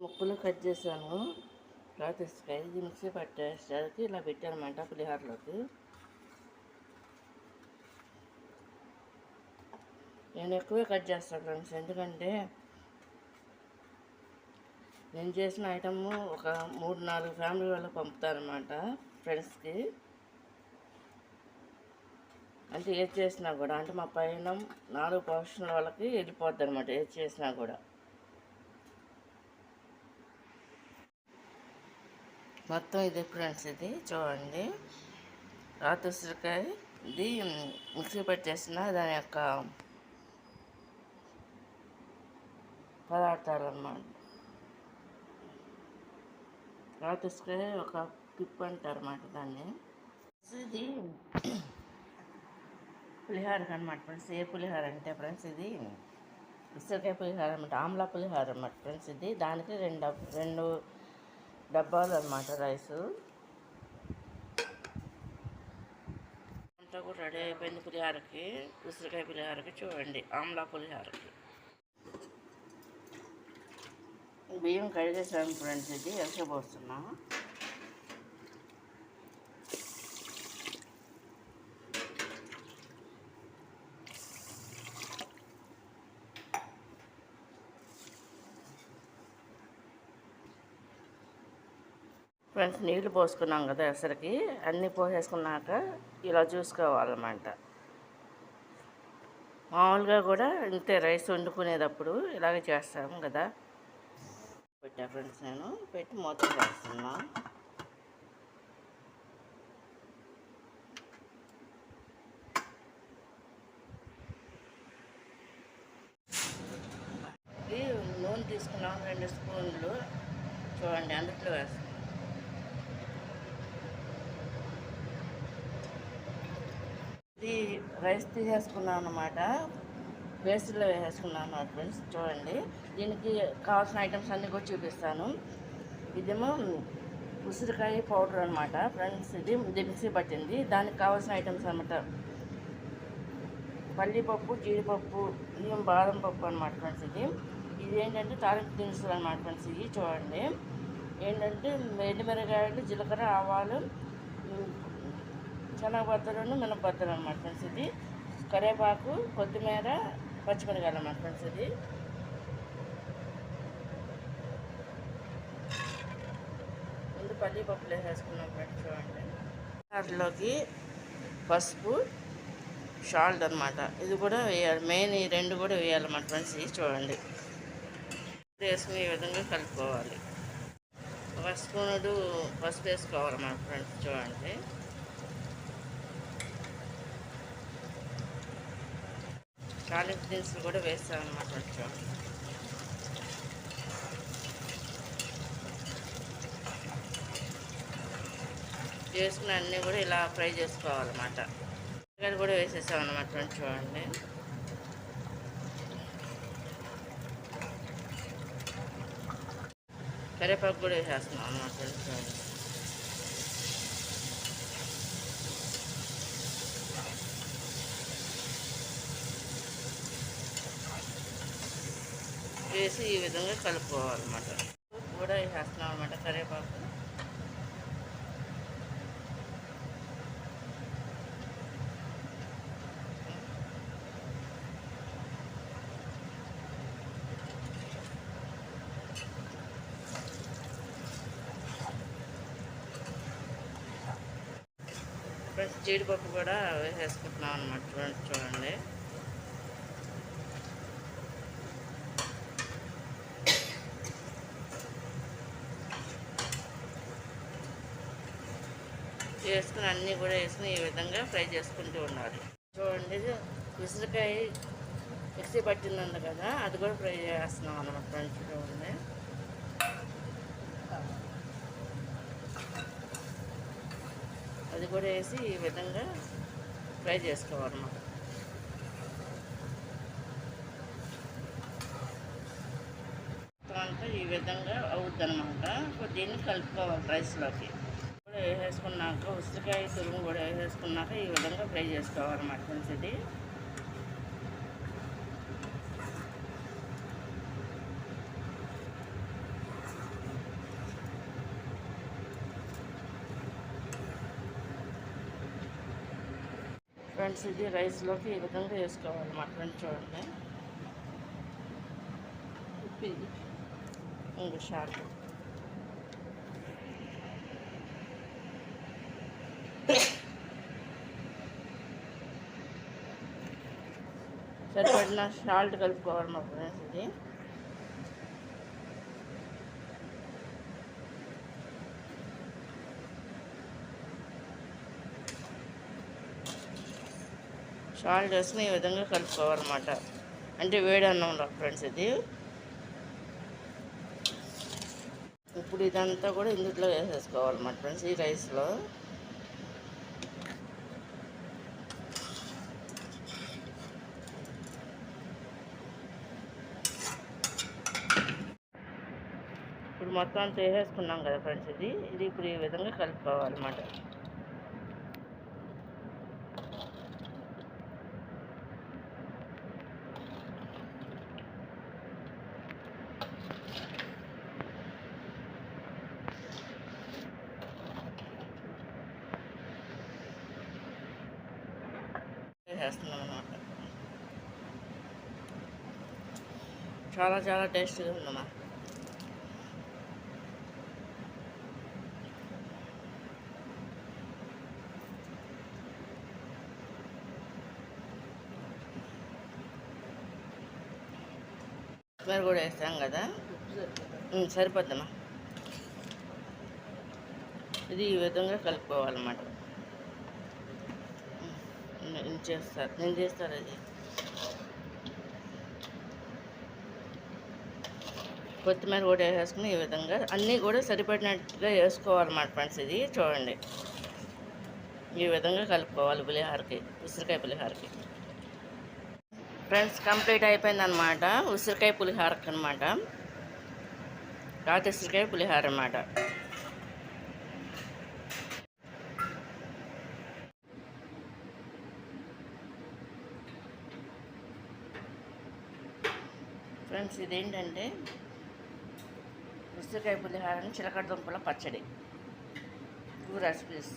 ముక్కలు కట్ చేశాను. తర్వాత ఇసుకాయ ఇది మిక్సీ పట్టేసరికి ఇలా పెట్టానమాట పులిహోరలోకి. నేను ఎక్కువే కట్ చేస్తాను ఫ్రెండ్స్, ఎందుకంటే నేను చేసిన ఐటము ఒక 3-4 ఫ్యామిలీ వాళ్ళకి పంపుతారనమాట, ఫ్రెండ్స్కి. అంటే ఏది చేసినా కూడా, అంటే మా పైన 4 పోర్షన్ల వాళ్ళకి వెళ్ళిపోద్ది అనమాట, ఏది చేసినా కూడా. మొత్తం ఇది ఫ్రెండ్స్, ఇది చూడండి రాతి ఉసిరికాయ. ఇది మిక్సీ పట్టేసిన దాని యొక్క పదార్థాలు అన్నమాట. రాతి ఉసిరికాయ ఒక పిప్ అంటారు అన్నమాట దాన్ని. ఇది పులిహోరకి అనమాట ఫ్రెండ్స్. ఏ పులిహోర అంటే ఫ్రెండ్స్, ఇది ఉసిరికాయ పులిహోర అనమాట, ఆమ్లా పులిహోర అనమాట ఫ్రెండ్స్. ఇది దానికి 2 డబ్బాలు అనమాట రైసు. అంతా కూడా రెడీ అయిపోయింది పులిహోరకి, ఉసిరికాయ పులిహోరకి. చూడండి, ఆమ్లా పులిహోరకి. బియ్యం కడిగేసాను ఫ్రెండ్స్, ఇది ఎసపోస్తున్నా. ఫ్రెండ్స్, నీళ్ళు పోసుకున్నాం కదా ఎసరికి, అన్నీ పోసేసుకున్నాక ఇలా చూసుకోవాలన్నమాట. మామూలుగా కూడా ఇంతే, రైస్ వండుకునేటప్పుడు ఇలాగే చేస్తాము కదా. పెట్టా ఫ్రెండ్స్, నేను పెట్టి మూత వేస్తున్నా. ఇది నూనె తీసుకున్నాం 2 స్పూన్లు. చూడండి, అందులో వేస్తాం. ఇది రైస్ తీసేసుకున్నాను అన్నమాట, బేసిన్లో వేసేసుకున్నాను అన్నమాట ఫ్రెండ్స్. చూడండి, దీనికి కావాల్సిన ఐటమ్స్ అన్నీ కూడా చూపిస్తాను. ఇదేమో ఉసిరికాయ పౌడర్ అనమాట ఫ్రెండ్స్. ఇది మిక్సీ పట్టింది. దానికి కావాల్సిన ఐటమ్స్ అనమాట: పల్లీపప్పు, జీడిపప్పు, బాదం పప్పు అనమాట ఫ్రెండ్స్. ఇది ఏంటంటే తాలింపు దినుసులు అనమాట ఫ్రెండ్స్. ఇవి చూడండి ఏంటంటే ఎండుమిరగాయలు, జీలకర్ర, ఆవాలు, శనగపత్రులను, మినపత్తులు అనమాట ఫ్రెండ్స్. ఇది కరివేపాకు, కొత్తిమీర, పచ్చిమిరకాయలు అనమాట ఫ్రెండ్స్. ఇది ముందు పల్లీపప్పులు వేసేసుకున్నాం ఫ్రెండ్స్. చూడండి, వాటిలోకి పసుపు, సాల్ట్ అనమాట. ఇది కూడా వేయాలి, మెయిన్ ఈ 2 కూడా వేయాలన్నమాట ఫ్రెండ్స్. ఇది చూడండి, వేసుకుని ఈ విధంగా కలుపుకోవాలి. 1 స్పూనుడు పసుపు వేసుకోవాలన్నమాట ఫ్రెండ్స్. చూడండి, తాలింపు దినుసులు కూడా వేస్తామన్నమాట ఫ్రెండ్స్. చూడండి, వేసుకుని అన్నీ కూడా ఇలా ఫ్రై చేసుకోవాలన్నమాట. ఉల్లిగడ్డ కూడా వేసేసామన్నమాట ఫ్రెండ్స్. చూడండి, కరివేపాకు కూడా వేసేస్తున్నాం అన్నమాట ఫ్రెండ్స్. చూడండి, వేసి ఈ విధంగా కలుపుకోవాలన్నమాట. కూడా వేసేస్తున్నాం అన్నమాట కరివేపాకు. ప్లస్ జీడిపప్పు కూడా వేసేసుకుంటున్నాం అన్నమాట ఫ్రెండ్స్. చూడండి, వేసుకుని అన్నీ కూడా వేసుకుని ఈ విధంగా ఫ్రై చేసుకుంటూ ఉండాలి. చూడండి, ఉసిరికాయ మిక్సీ పట్టింది కదా, అది కూడా ఫ్రై చేస్తున్నాం అన్నమాట ఫ్రెండ్స్. చూడండి, అది కూడా వేసి ఈ విధంగా ఫ్రై చేసుకోవాలన్నమాట. అంతా ఈ విధంగా అవుద్ది అనమాట. దీన్ని కలుపుకోవాలి రైస్లోకి. కూడా వేసేసుకున్నాక ఉసిరికాయ తురుము కూడా వేసేసుకున్నాక ఈ విధంగా ఫ్రై చేసుకోవాలన్నమాట ఫ్రెండ్స్. ఇది ఫ్రెండ్స్ ఇది రైస్లోకి ఈ విధంగా వేసుకోవాలి మా ఫ్రెండ్స్ చూడండి. ఇంక షార్ట్ సరిపడిన సాల్ట్ కలుపుకోవాలి మా ఫ్రెండ్స్. ఇది సాల్ట్ వేసుకుని ఈ విధంగా కలుపుకోవాలన్నమాట. అంటే వేడి అన్నంలో ఫ్రెండ్స్ ఇది. ఇప్పుడు ఇదంతా కూడా ఇందులో వేసేసుకోవాలన్నమాట ఫ్రెండ్స్ ఈ రైస్లో. ఇప్పుడు మొత్తం అంతా వేసేసుకున్నాం కదా ఫ్రెండ్స్. ఇది ఇప్పుడు ఈ విధంగా కలుపుకోవాలన్నమాట. వేస్తున్నాం అన్నమాట. చాలా చాలా టేస్టీగా ఉందమ్మా. కొత్తిమీర కూడా వేస్తాం కదా, సరిపోద్దమ్మా. ఇది ఈ విధంగా కలుపుకోవాలన్నమాట. నేను చేస్తారు అది. కొత్తిమీర కూడా వేసుకుని ఈ విధంగా అన్నీ కూడా సరిపడినట్టుగా వేసుకోవాలన్నమాట ఫ్రెండ్స్. ఇది చూడండి ఈ విధంగా కలుపుకోవాలి పులిహోరకి, ఉసిరికాయ పులిహోరకి. ఫ్రెండ్స్ కంప్లీట్ అయిపోయిందనమాట ఉసిరికాయ పులిహోరకి అనమాట. రాతి ఉసిరికాయ పులిహోర అన్నమాట. ఫ్రెండ్స్ ఇదేంటంటే ఉసిరికాయ పులిహోరని చిలకడ దుంపల పచ్చడి. 2 రెసిపీస్.